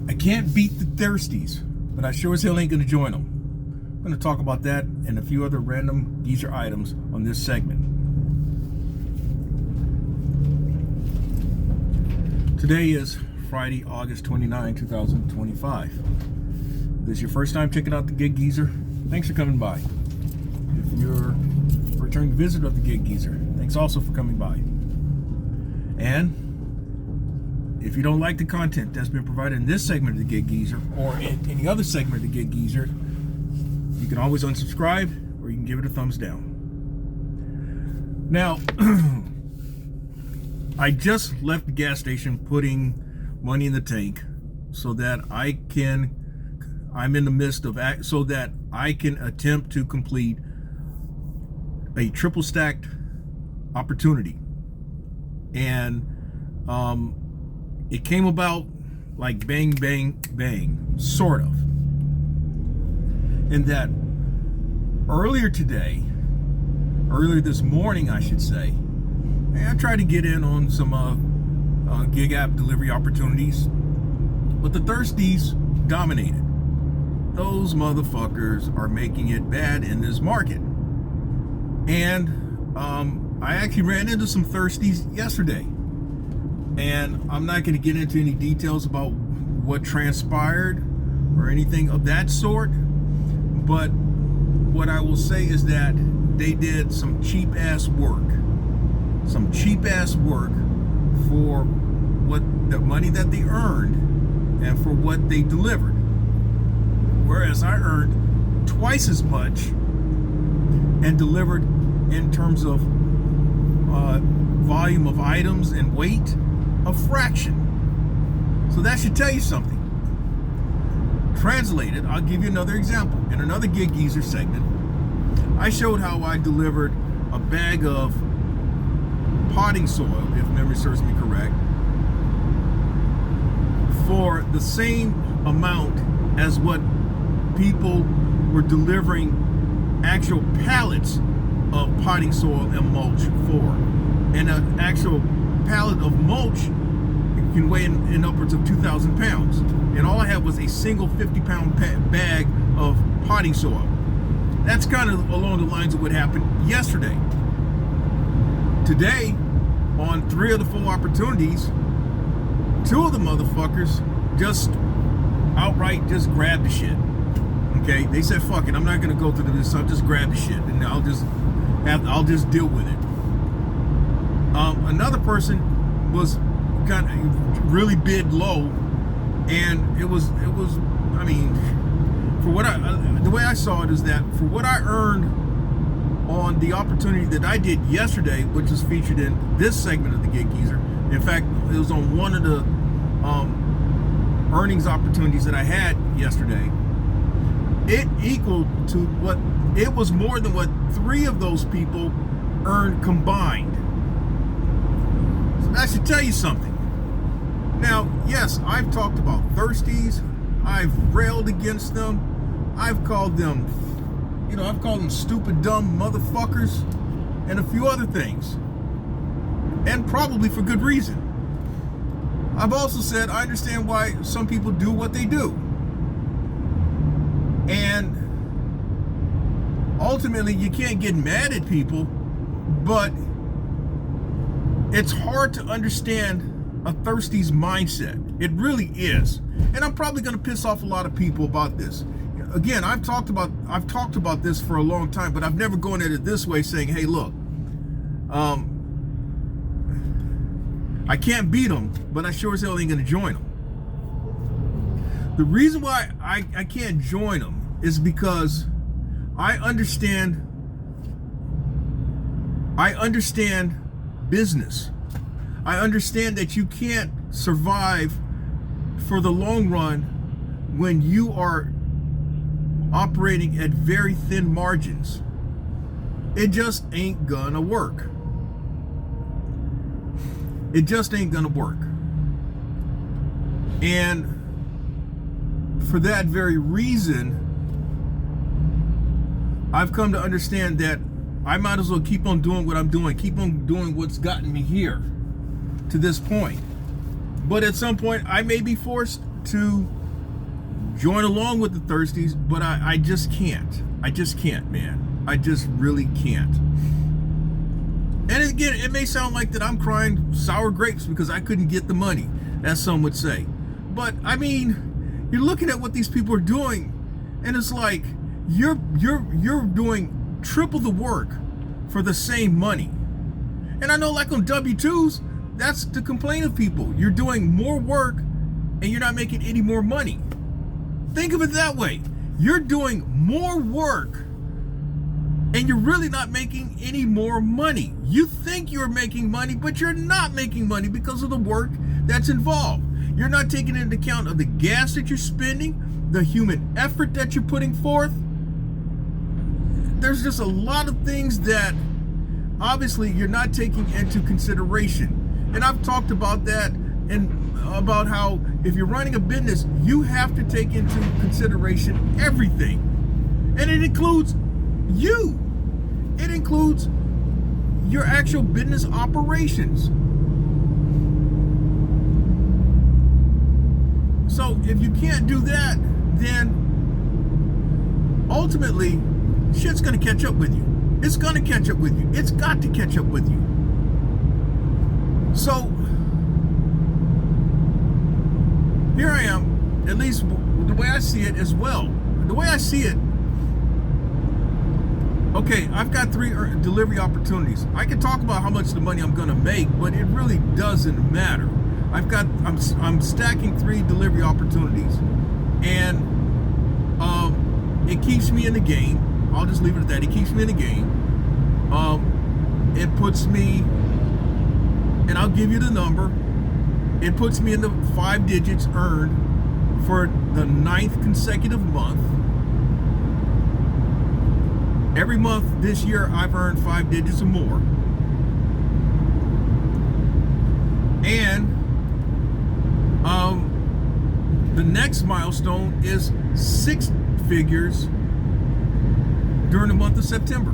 I can't beat the Thirsties, but I sure as hell ain't gonna join them. I'm gonna talk about that and a few other random geezer items on this segment. Today is Friday, August 29, 2025. If this is your first time checking out the Gig Geezer, thanks for coming by. If you're a returning visitor of the Gig Geezer, thanks also for coming by. And if you don't like the content that's been provided in this segment of the Gig Geezer or in any other segment of the Gig Geezer, you can always unsubscribe or you can give it a thumbs down. Now, I just left the gas station putting money in the tank so that I'm in the midst of so that I can attempt to complete a triple stacked opportunity. And it came about like bang, bang, bang, sort of. In that earlier this morning, I should say, I tried to get in on some gig app delivery opportunities, but the Thirsties dominated. Those motherfuckers are making it bad in this market. And I actually ran into some Thirsties yesterday. And I'm not going to get into any details about what transpired or anything of that sort. But what I will say is that they did some cheap ass work. Some cheap ass work for what the money that they earned and for what they delivered. Whereas I earned twice as much and delivered in terms of volume of items and weight, a fraction. So that should tell you something. Translated, I'll give you another example. In another Gig Geezer segment, I showed how I delivered a bag of potting soil, if memory serves me correct, for the same amount as what people were delivering actual pallets of potting soil and mulch for. And an actual pallet of mulch can weigh in upwards of 2,000 pounds. And all I had was a single 50-pound bag of potting soil. That's kind of along the lines of what happened yesterday. Today, on 3 of the 4 opportunities, 2 of the motherfuckers just outright just grabbed the shit. Okay, they said, fuck it, I'm not gonna go through this, I'll just grab the shit and I'll just deal with it. Another person was kind of really bid low, and it was I mean, for what the way I saw it is that for what I earned on the opportunity that I did yesterday, which is featured in this segment of the Gig Geezer. In fact, it was on one of the earnings opportunities that I had yesterday. It equaled to what it was more than what 3 of those people earned combined. So that should tell you something. Now, yes, I've talked about Thirsties. I've railed against them. I've called them stupid, dumb motherfuckers. and a few other things, and probably for good reason. I've also said I understand why some people do what they do, and ultimately you can't get mad at people, but it's hard to understand a Thirsties mindset. It really is. And I'm probably going to piss off a lot of people about this. Again, I've talked about this for a long time, but I've never gone at it this way, saying, hey, look, I can't beat them, but I sure as hell ain't going to join them. The reason why I can't join them is because I understand business. I understand that you can't survive for the long run when you are operating at very thin margins. It just ain't gonna work. It just ain't gonna work. And for that very reason, I've come to understand that I might as well keep on doing what I'm doing, keep on doing what's gotten me here to this point. But at some point, I may be forced to join along with the Thirsties, but I just can't. I just can't, man. I just really can't. And again, it may sound like that I'm crying sour grapes because I couldn't get the money, as some would say. But I mean, you're looking at what these people are doing, and it's like you're doing triple the work for the same money. And I know, like on W-2s, that's the complaint of people. You're doing more work and you're not making any more money. Think of it that way. You're doing more work and you're really not making any more money. You think you're making money, but you're not making money because of the work that's involved. You're not taking into account of the gas that you're spending, the human effort that you're putting forth. There's just a lot of things that obviously you're not taking into consideration. And I've talked about that, and about how if you're running a business, you have to take into consideration everything. And it includes you. It includes your actual business operations. So if you can't do that, then ultimately shit's gonna catch up with you. It's gonna catch up with you. It's got to catch up with you. So here I am, at least the way I see it as well. The way I see it, okay, I've got 3 delivery opportunities. I can talk about how much the money I'm gonna make, but it really doesn't matter. I'm stacking 3 delivery opportunities, and it keeps me in the game. I'll just leave it at that. It keeps me in the game. It puts me, and I'll give you the number. It puts me in the 5 digits earned for the 9th consecutive month. Every month this year, I've earned 5 digits or more. And the next milestone is 6 figures during the month of September.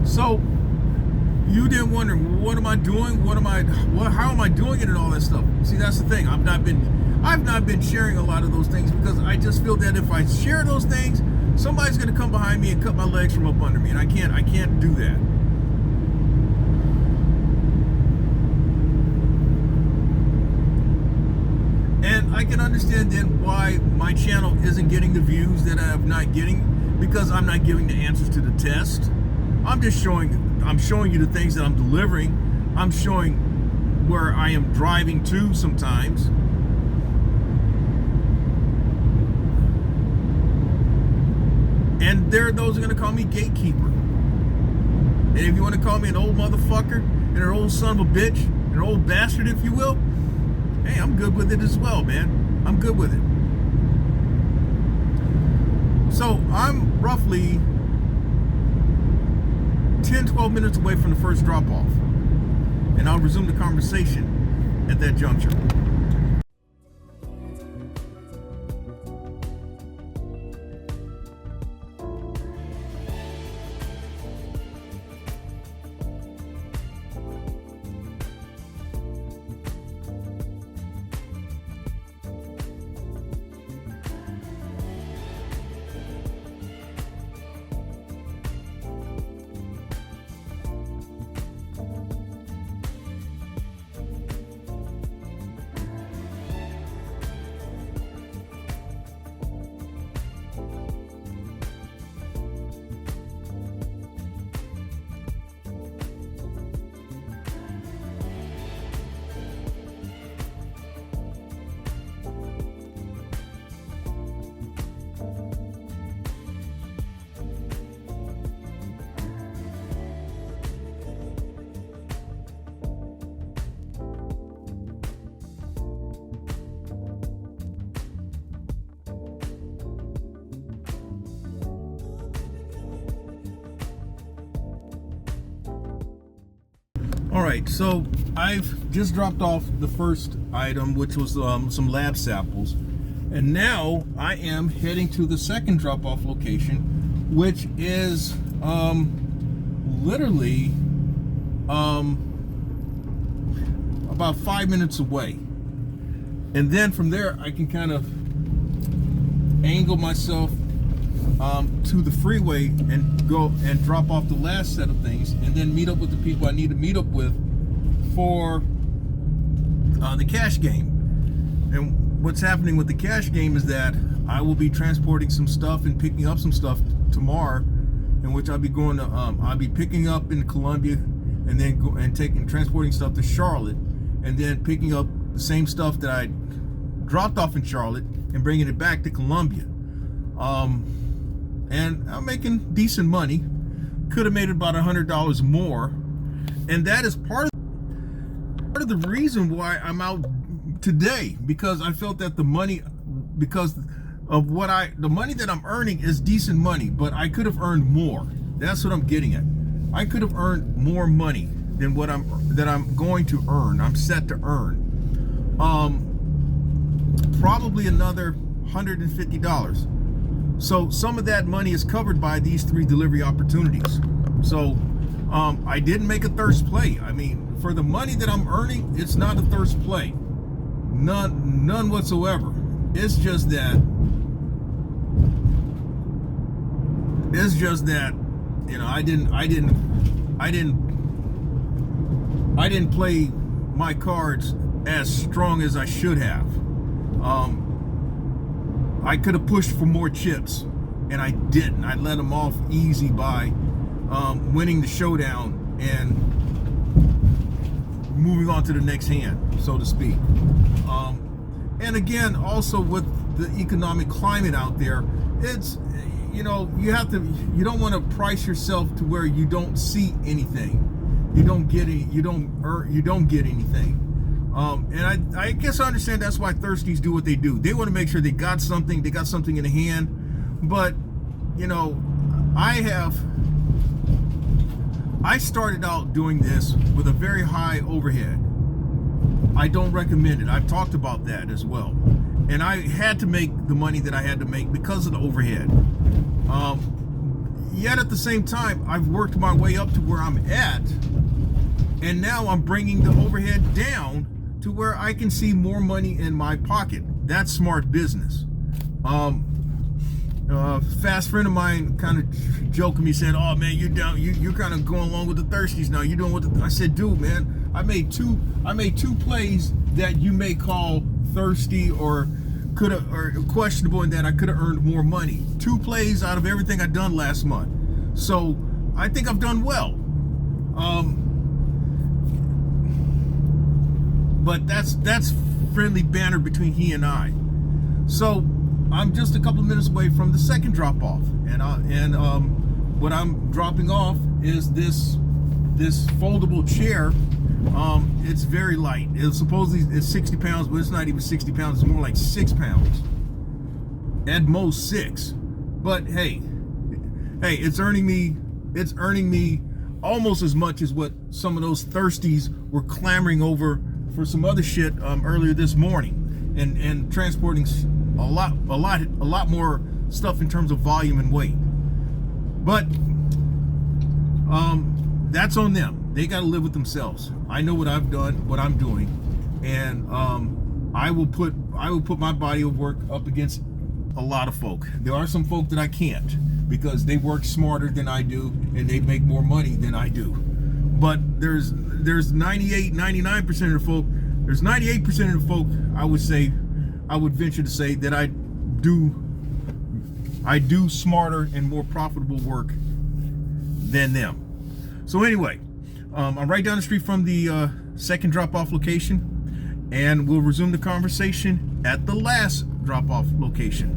So you didn't wonder, what am I doing? How am I doing it and all that stuff? See, that's the thing. I've not been sharing a lot of those things because I just feel that if I share those things, somebody's going to come behind me and cut my legs from up under me, and I can't do that. And I can understand then why my channel isn't getting the views that I'm not getting, because I'm not giving the answers to the test. I'm showing you the things that I'm delivering. I'm showing where I am driving to sometimes. And there are those who are going to call me gatekeeper. And if you want to call me an old motherfucker and an old son of a bitch, an old bastard, if you will, hey, I'm good with it as well, man. I'm good with it. So I'm roughly 10-12 minutes away from the first drop-off, and I'll resume the conversation at that juncture. All right, so I've just dropped off the first item, which was some lab samples, and now I am heading to the second drop-off location, which is literally about 5 minutes away. And then from there, I can kind of angle myself to the freeway and go and drop off the last set of things, and then meet up with the people I need to meet up with for the cash game. And what's happening with the cash game is that I will be transporting some stuff and picking up some stuff tomorrow, in which I'll be going to I'll be picking up in Columbia, and then transporting stuff to Charlotte, and then picking up the same stuff that I dropped off in Charlotte and bringing it back to Columbia. And I'm making decent money. Could have made about $100 more, and that is part of the reason why I'm out today, because I felt that the money that I'm earning is decent money, but I could have earned more. That's what I'm getting at. I could have earned more money than what I'm going to earn. I'm set to earn probably another $150. So some of that money is covered by these 3 delivery opportunities. So I didn't make a thirst play. I mean, for the money that I'm earning, it's not a thirst play. None whatsoever. It's just that you know, I didn't play my cards as strong as I should have. I could have pushed for more chips, and I didn't. I let them off easy by winning the showdown and moving on to the next hand, so to speak. And again, also with the economic climate out there, it's, you know, you don't want to price yourself to where you don't see anything. You don't get anything. And I guess I understand that's why Thirsties do what they do. They want to make sure they got something in the hand. But, you know, I started out doing this with a very high overhead. I don't recommend it. I've talked about that as well. And I had to make the money that I had to make because of the overhead. Yet at the same time, I've worked my way up to where I'm at. And now I'm bringing the overhead down to where I can see more money in my pocket. That's smart business. Fast friend of mine kind of joking me, saying, "Oh man, you're kind of going along with the Thirsties now. You're doing what I said, dude, man. I made two plays that you may call thirsty or questionable, in that I could have earned more money. 2 plays out of everything I've done last month. So I think I've done well. But that's friendly banter between he and I. So I'm just a couple of minutes away from the second drop off, and what I'm dropping off is this foldable chair. It's very light. It's supposedly it's 60 pounds, but it's not even 60 pounds. It's more like 6 pounds, at most 6. But hey, it's earning me almost as much as what some of those Thirsties were clamoring over for some other shit earlier this morning, and transporting a lot more stuff in terms of volume and weight. But that's on them. They got to live with themselves. I know what I've done, what I'm doing, and I will put my body of work up against a lot of folk. There are some folk that I can't, because they work smarter than I do and they make more money than I do. But there's 99% of the folk. There's 98% of the folk, I would venture to say, that I do smarter and more profitable work than them. So anyway, I'm right down the street from the second drop-off location, and we'll resume the conversation at the last drop-off location.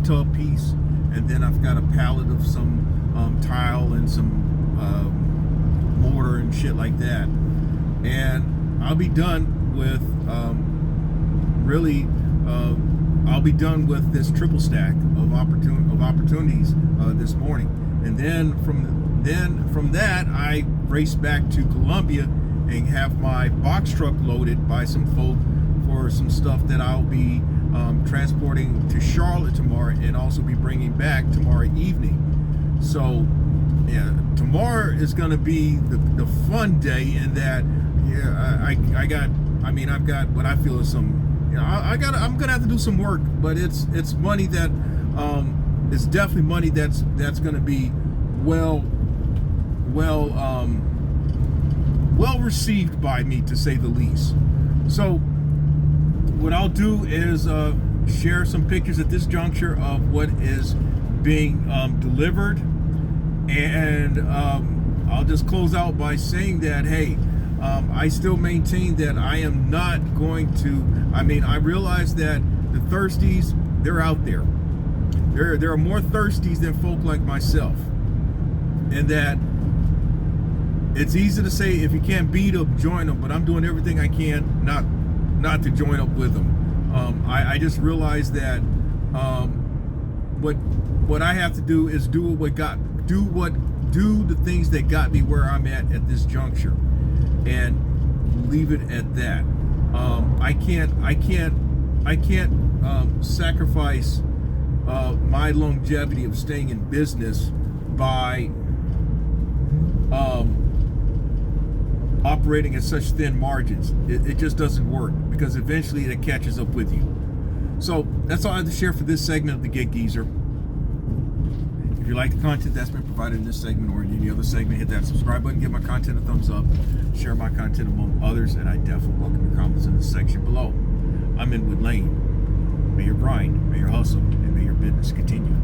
bathtub piece, and then I've got a pallet of some tile and some mortar and shit like that, and I'll be done with I'll be done with this triple stack of opportunities this morning. And then from that, I race back to Columbia and have my box truck loaded by some folk for some stuff that I'll be transporting to Charlotte tomorrow, and also be bringing back tomorrow evening. So yeah, tomorrow is going to be the fun day, in that I've got what I feel is some, I'm gonna have to do some work, but it's money that it's definitely money that's gonna be well received by me, to say the least. So what I'll do is share some pictures at this juncture of what is being delivered, and I'll just close out by saying that, hey, I still maintain that I am not going to, I realize that the Thirsties, they're out there. There are more Thirsties than folk like myself. And that it's easy to say, if you can't beat them, join them, but I'm doing everything I can not to join up with them. I just realized that what I have to do is do the things that got me where I'm at this juncture, and leave it at that. I can't sacrifice my longevity of staying in business by operating at such thin margins. It just doesn't work, because eventually it catches up with you. So that's all I have to share for this segment of the Get Geezer. If you like the content that's been provided in this segment or in any other segment, hit that subscribe button, give my content a thumbs up, share my content among others, and I definitely welcome your comments in the section below. I'm Inwood Lane. May your grind, may your hustle, and may your business continue.